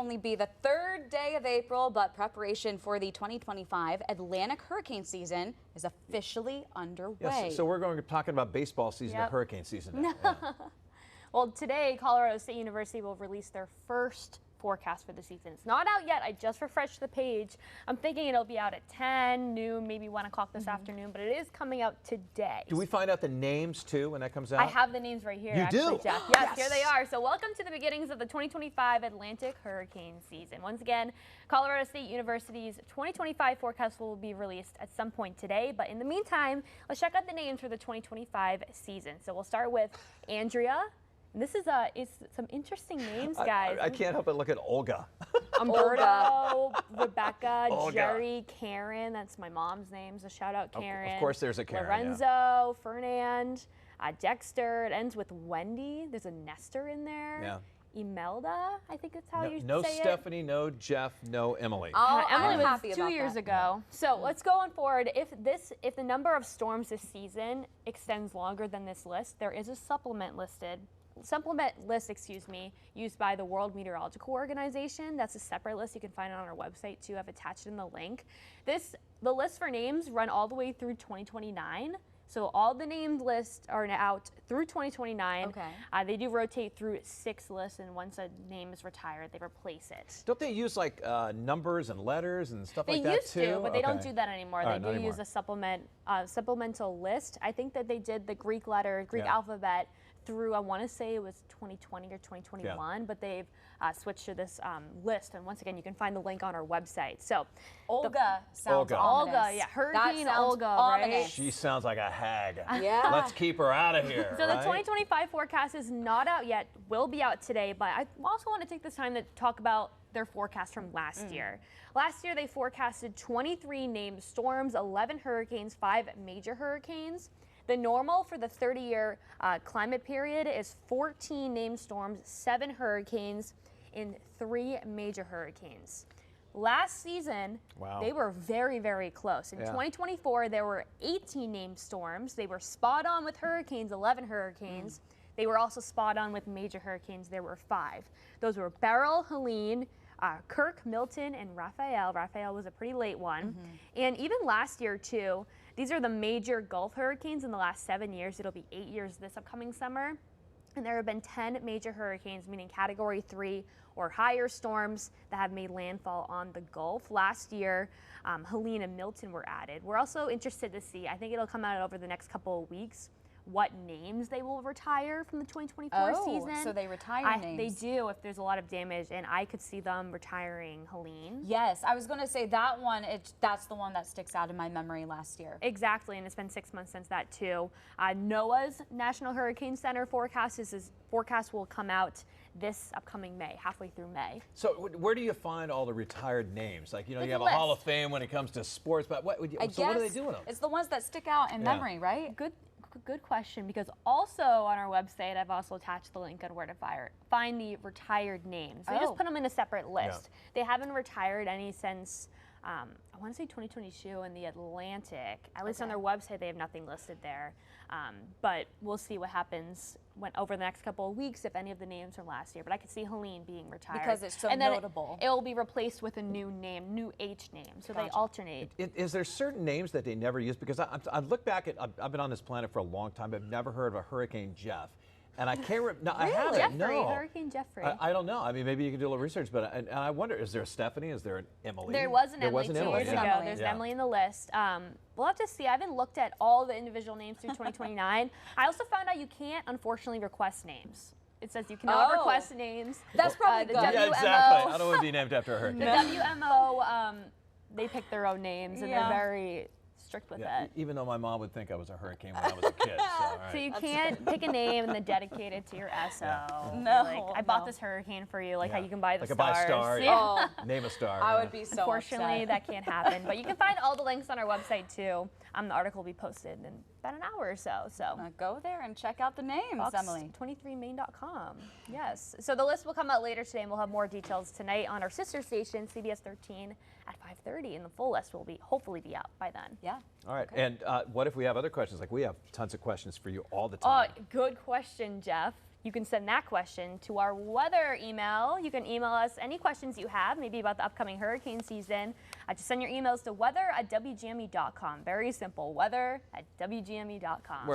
only be the 3rd day of April, but preparation for the 2025 Atlantic hurricane season is officially underway. Yes, so we're going to be talking about baseball season and hurricane season now. Yeah. Well, today, Colorado State University will release their first forecast for the season. It's not out yet. I just refreshed the page. I'm thinking it'll be out at 10, noon, maybe 1 o'clock this afternoon, but it is coming out today. Do we find out the names too when that comes out? I have the names right here. You actually, do? Jeff. Yes, here they are. So welcome to the beginnings of the 2025 Atlantic hurricane season. Once again, Colorado State University's 2025 forecast will be released at some point today, but in the meantime, let's check out the names for the 2025 season. So we'll start with Andrea. This is some interesting names, guys. I can't help but look at Olga. Umberto, Rebecca, Olga. Jerry, Karen. That's my mom's name. So shout out Karen. Of course, there's a Karen. Lorenzo, Fernand, Dexter. It ends with Wendy. There's a Nestor in there. Yeah. Imelda, I think that's how you say it. No Stephanie, no Jeff, no Emily. Emily was happy 2 about years that. ago. So let's go on forward. If the number of storms this season extends longer than this list, there is a supplement list, used by the World Meteorological Organization. That's a separate list you can find on our website too. I've attached in the link. The list for names run all the way through 2029. So all the named lists are out through 2029. Okay. They do rotate through 6 lists, and once a name is retired, they replace it. Don't they use like numbers and letters and stuff like that too? They used to, but they don't do that anymore. All They right, do use a supplemental list. I think that they did the Greek alphabet through, I want to say it was 2020 or 2021, but they've switched to this list. And once again, you can find the link on our website. So Olga sounds ominous. Olga, yeah, Hurricane Olga, ominous. right? She sounds like a hag. Yeah. Let's keep her out of here. So the 2025 forecast is not out yet, will be out today, but I also want to take this time to talk about their forecast from last year. Last year, they forecasted 23 named storms, 11 hurricanes, 5 major hurricanes. The normal for the 30-year climate period is 14 named storms, 7 hurricanes, and 3 major hurricanes. Last season, they were very, very close. In 2024, there were 18 named storms. They were spot on with hurricanes, 11 hurricanes. They were also spot on with major hurricanes. There were 5. Those were Beryl, Helene, Kirk, Milton, and Raphael. Raphael was a pretty late one. And even last year, too, these are the major Gulf hurricanes in the last 7 years. It'll be 8 years this upcoming summer. And there have been 10 major hurricanes, meaning Category 3 or higher storms that have made landfall on the Gulf. Last year, Helene and Milton were added. We're also interested to see, I think it'll come out over the next couple of weeks, what names they will retire from the 2024 season. So they retire names. They do if there's a lot of damage, and I could see them retiring Helene. Yes, I was going to say that one, that's the one that sticks out in my memory last year. Exactly, and it's been 6 months since that too. NOAA's National Hurricane Center forecast will come out this upcoming May, halfway through May. So where do you find all the retired names? Like, you know, It's you have a a Hall of list. Fame when it comes to sports, but what do they do with them? It's the ones that stick out in memory, right? Good question, because also on our website, I've also attached the link on where to find the retired names. They just put them in a separate list. They haven't retired any since, I want to say 2022 in the Atlantic. At least on their website, they have nothing listed there. But we'll see what happens over the next couple of weeks if any of the names from last year. But I could see Helene being retired. Because it's so and then notable. It will be replaced with a new name, new H name. So they alternate. Is there certain names that they never use? Because I look back at, I've been on this planet for a long time, but I've never heard of a Hurricane Jeff. And I can't remember. No, I haven't. Jeffrey, No. Hurricane Jeffrey. I don't know. I mean, maybe you can do a little research, but and I wonder, is there a Stephanie? Is there an Emily? There was an Emily 2 years ago. yeah. There's an Emily in the list. We'll have to see. I haven't looked at all the individual names through 2029. I also found out you can't, unfortunately, request names. It says you cannot request names. That's probably the good. Yeah, exactly. I don't want to be named after a hurricane. The WMO, they pick their own names, and they're very strict with it. Even though my mom would think I was a hurricane when I was a kid. So, all right. So you can't pick a name and then dedicate it to your SO. No, Like, I bought this hurricane for you, like how you can buy the like stars. a buy star. Yeah. Name a star. I would be so Unfortunately, upset. that can't happen. But you can find all the links on our website too. The article will be posted in about an hour or so. So Go there and check out the names, Emily. Fox23maine.com. Yes. So the list will come out later today, and we'll have more details tonight on our sister station, CBS 13, at 5:30, and the full list will hopefully be out by then. Yeah. All right. And what if we have other questions? Like, we have tons of questions for you all the Oh, time. good question, Jeff. you can send that question to our weather email. You can email us any questions you have, maybe about the upcoming hurricane season. Just send your emails to weather@wgme.com. Very simple, weather@wgme.com.